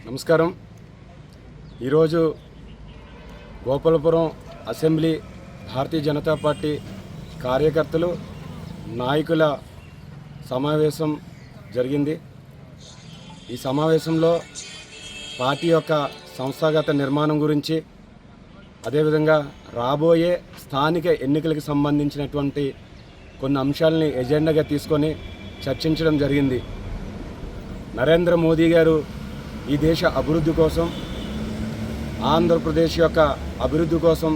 నమస్కారం. ఈరోజు గోపాలపురం అసెంబ్లీ భారతీయ జనతా పార్టీ కార్యకర్తలు నాయకుల సమావేశం జరిగింది. ఈ సమావేశంలో పార్టీ యొక్క సంస్థాగత నిర్మాణం గురించి, అదేవిధంగా రాబోయే స్థానిక ఎన్నికలకు సంబంధించినటువంటి కొన్ని అంశాలని ఎజెండాగా తీసుకొని చర్చించడం జరిగింది. నరేంద్ర మోదీ గారు ఈ దేశ అభివృద్ధి కోసం, ఆంధ్రప్రదేశ్ యొక్క అభివృద్ధి కోసం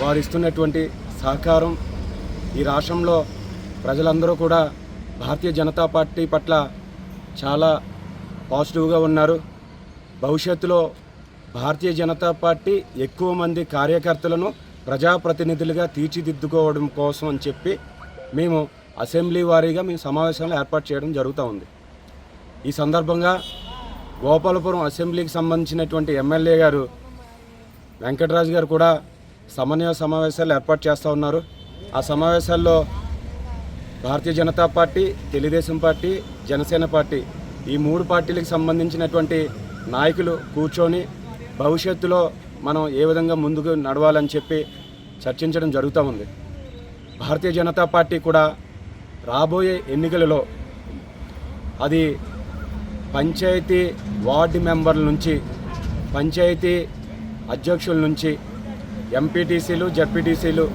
వారు ఇస్తున్నటువంటి సహకారం, ఈ రాష్ట్రంలో ప్రజలందరూ కూడా భారతీయ జనతా పార్టీ పట్ల చాలా పాజిటివ్గా ఉన్నారు. భవిష్యత్తులో భారతీయ జనతా పార్టీ ఎక్కువ మంది కార్యకర్తలను ప్రజాప్రతినిధులుగా తీర్చిదిద్దుకోవడం కోసం అని చెప్పి మేము అసెంబ్లీ వారీగా మేము సమావేశాలు ఏర్పాటు చేయడం జరుగుతూ ఉంది. ఈ సందర్భంగా గోపాలపురం అసెంబ్లీకి సంబంధించినటువంటి ఎమ్మెల్యే గారు వెంకటరాజు గారు కూడా సమన్వయ సమావేశాలు ఏర్పాటు చేస్తూ ఉన్నారు. ఆ సమావేశాల్లో Bharatiya Janata party, Telugu Desam party, Janasena party ఈ మూడు పార్టీలకు సంబంధించినటువంటి నాయకులు కూర్చొని భవిష్యత్తులో మనం ఏ విధంగా ముందుకు నడవాలని చెప్పి చర్చించడం జరుగుతూ ఉంది. భారతీయ జనతా పార్టీ కూడా రాబోయే ఎన్నికలలో అది పంచాయతీ వార్డు మెంబర్ల నుంచి, పంచాయతీ అధ్యక్షుల నుంచి, ఎంపీటీసీలు, జడ్పీటీసీలు,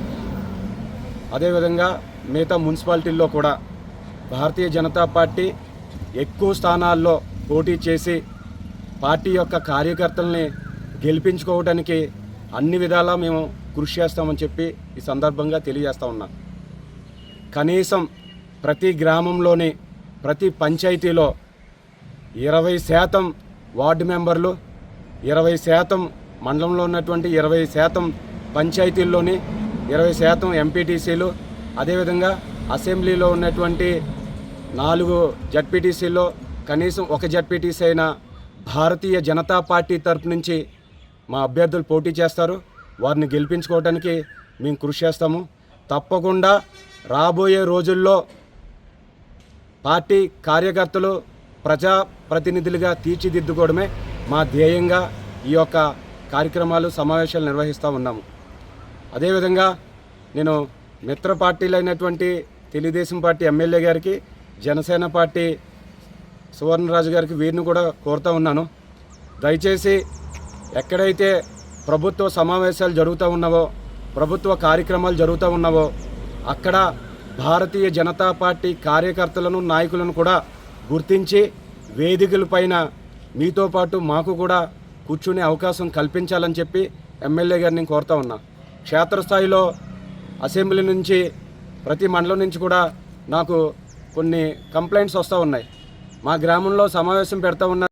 అదేవిధంగా మిగతా మున్సిపాలిటీల్లో కూడా భారతీయ జనతా పార్టీ ఎక్కువ స్థానాల్లో పోటీ చేసి పార్టీ యొక్క కార్యకర్తల్ని గెలిపించుకోవడానికి అన్ని విధాలా మేము కృషి చేస్తామని చెప్పి ఈ సందర్భంగా తెలియజేస్తూ ఉన్నాం. కనీసం ప్రతి గ్రామంలోని, ప్రతి పంచాయతీలో 20% వార్డు మెంబర్లు, 20% మండలంలో ఉన్నటువంటి 20% పంచాయతీల్లోని, 20% ఎంపీటీసీలు, అదేవిధంగా అసెంబ్లీలో ఉన్నటువంటి 4 జడ్పీటీసీల్లో కనీసం ఒక జడ్పీటీసీ అయినా భారతీయ జనతా పార్టీ తరపు నుంచి మా అభ్యర్థులు పోటీ చేస్తారు. వారిని గెలిపించుకోవడానికి మేము కృషి చేస్తాము. తప్పకుండా రాబోయే రోజుల్లో పార్టీ కార్యకర్తలు ప్రజాప్రతినిధులుగా తీర్చిదిద్దుకోవడమే మా ధ్యేయంగా ఈ యొక్క కార్యక్రమాలు, సమావేశాలు నిర్వహిస్తూ ఉన్నాము. అదేవిధంగా నేను మిత్ర పార్టీలైనటువంటి తెలుగుదేశం పార్టీ ఎమ్మెల్యే గారికి, జనసేన పార్టీ సువర్ణరాజు గారికి వీరిని కూడా కోరుతూ ఉన్నాను. దయచేసి ఎక్కడైతే ప్రభుత్వ సమావేశాలు జరుగుతూ ఉన్నావో, ప్రభుత్వ కార్యక్రమాలు జరుగుతూ ఉన్నావో అక్కడ భారతీయ జనతా పార్టీ కార్యకర్తలను, నాయకులను కూడా గుర్తించి వేదికలపైన మీతో పాటు మాకు కూడా కూర్చునే అవకాశం కల్పించాలని చెప్పి ఎమ్మెల్యే గారిని కోరుతూ ఉన్నా. క్షేత్రస్థాయిలో అసెంబ్లీ నుంచి, ప్రతి మండలం నుంచి కూడా నాకు కొన్ని కంప్లైంట్స్ వస్తూ ఉన్నాయి. మా గ్రామంలో సమావేశం పెడతా ఉన్నారు.